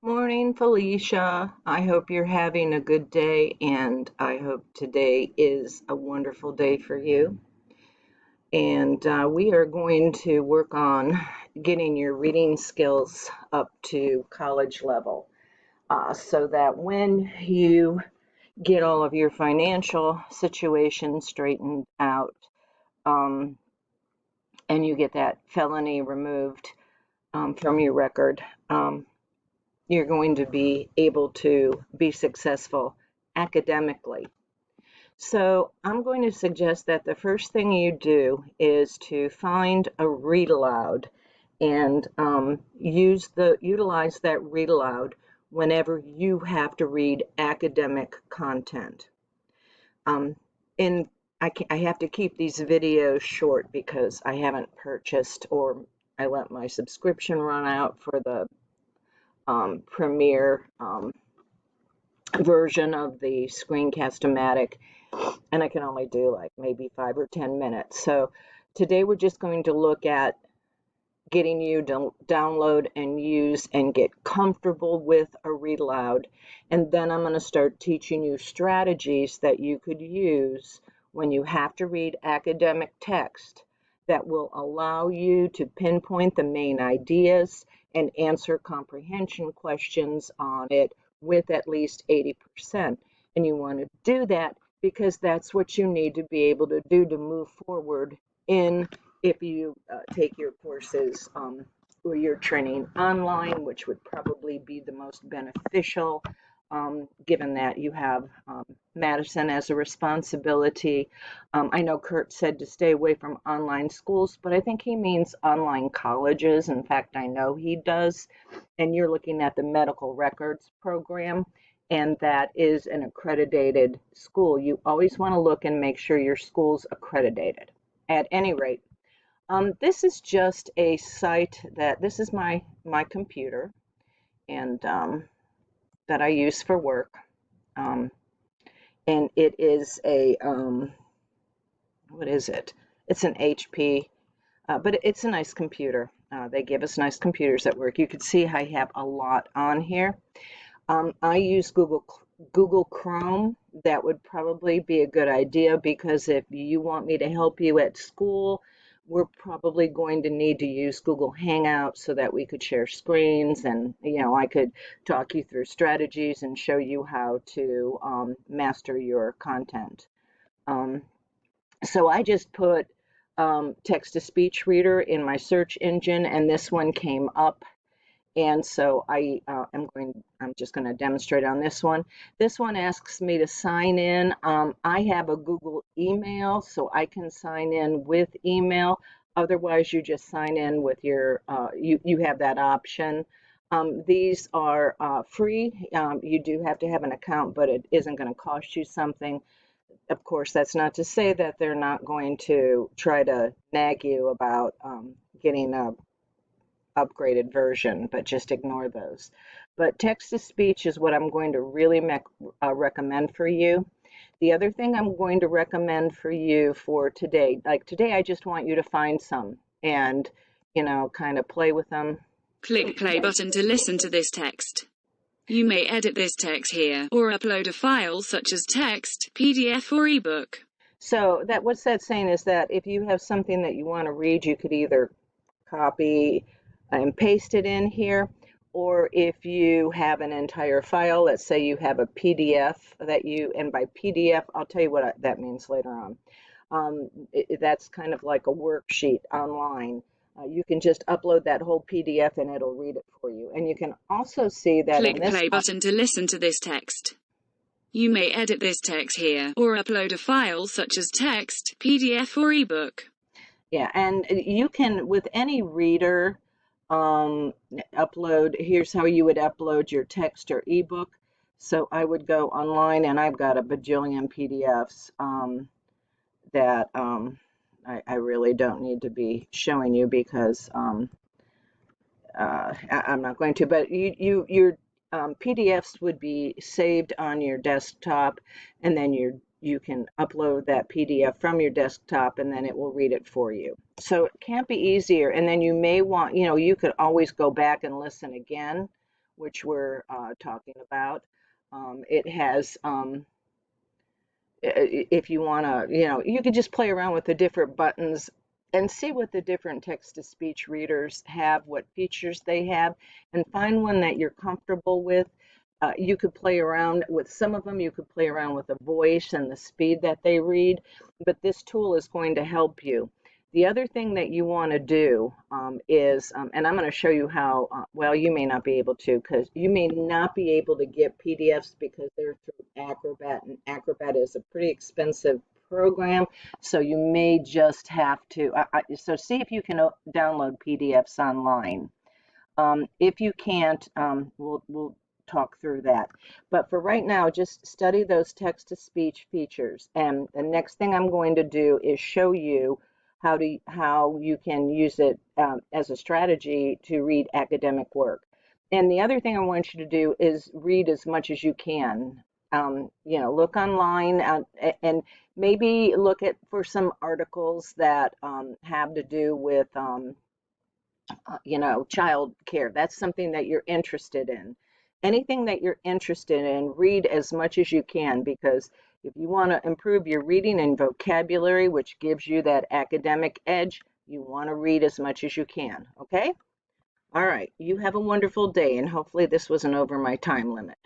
Morning, Felicia. I hope you're having a good day, and I hope today is a wonderful day for you. And we are going to work on getting your reading skills up to college level so that when you get all of your financial situation straightened out um, and you get that felony removed from your record, you're going to be able to be successful academically. So I'm going to suggest that the first thing you do is to find a read aloud and utilize that read aloud whenever you have to read academic content. Um, and I have to keep these videos short because I haven't purchased, or I let my subscription run out for the Premiere version of the Screencast-O-Matic, and I can only do like maybe 5 or 10 minutes. So today we're just going to look at getting you to download and use and get comfortable with a read aloud. And then I'm going to start teaching you strategies that you could use when you have to read academic text that will allow you to pinpoint the main ideas and answer comprehension questions on it with at least 80%. And you want to do that because that's what you need to be able to do to move forward in if you take your courses or your training online, which would probably be the most beneficial, given that you have Madison as a responsibility. I know Kurt said to stay away from online schools, but I think he means online colleges. In fact, I know he does. And you're looking at the medical records program, and that is an accredited school. You always want to look and make sure your school's accredited. At any rate, this is just a site that this is my computer, and that I use for work, um, and it is a what is it? It's an HP, but it's a nice computer. They give us nice computers at work. You can see I have a lot on here. I use Google Chrome. That would probably be a good idea because if you want me to help you at school, we're probably going to need to use Google Hangouts so that we could share screens and, I could talk you through strategies and show you how to master your content. So I just put text-to-speech reader in my search engine, and this one came up. And so I'm just going to demonstrate on this one. This one asks me to sign in. I have a Google email, so I can sign in with email. Otherwise, you just sign in with your, you have that option. These are free. You do have to have an account, but it isn't going to cost you something. Of course, that's not to say that they're not going to try to nag you about getting a upgraded version, but just ignore those. But text to speech is what I'm going to really recommend for you. The other thing I'm going to recommend for you for today, like today, I just want you to find some and, kind of play with them. Click play button to listen to this text. You may edit this text here, or upload a file such as text, PDF, or ebook. So what's that saying is that if you have something that you want to read, you could either copy and paste it in here, or if you have an entire file, let's say you have a PDF and by PDF, I'll tell you what that means later on. That's kind of like a worksheet online. You can just upload that whole PDF and it'll read it for you. And you can also see that Click play button to listen to this text. You may edit this text here, or upload a file such as text, PDF, or ebook. Yeah, and you can, with any reader, here's how you would upload your text or ebook. So I would go online, and I've got a bajillion PDFs that I really don't need to be showing you because I'm not going to, but your PDFs would be saved on your desktop, and then you can upload that PDF from your desktop, and then it will read it for you. So it can't be easier. And then you may want, you could always go back and listen again which we're talking about. It has, if you want to, you could just play around with the different buttons and see what the different text-to-speech readers have, what features they have, and find one that you're comfortable with. You could play around with some of them. You could play around with the voice and the speed that they read, but this tool is going to help you. The other thing that you want to do is, and I'm going to show you how, well, you may not be able to, because you may not be able to get PDFs because they're through Acrobat, and Acrobat is a pretty expensive program, so you may just have to, so see if you can download PDFs online. If you can't, we'll talk through that. But for right now, just study those text-to-speech features. And the next thing I'm going to do is show you how you can use it as a strategy to read academic work. And the other thing I want you to do is read as much as you can. Look online and maybe look for some articles that have to do with child care. That's something that you're interested in. Anything that you're interested in, read as much as you can, because if you want to improve your reading and vocabulary, which gives you that academic edge, you want to read as much as you can, okay? All right, you have a wonderful day, and hopefully this wasn't over my time limit.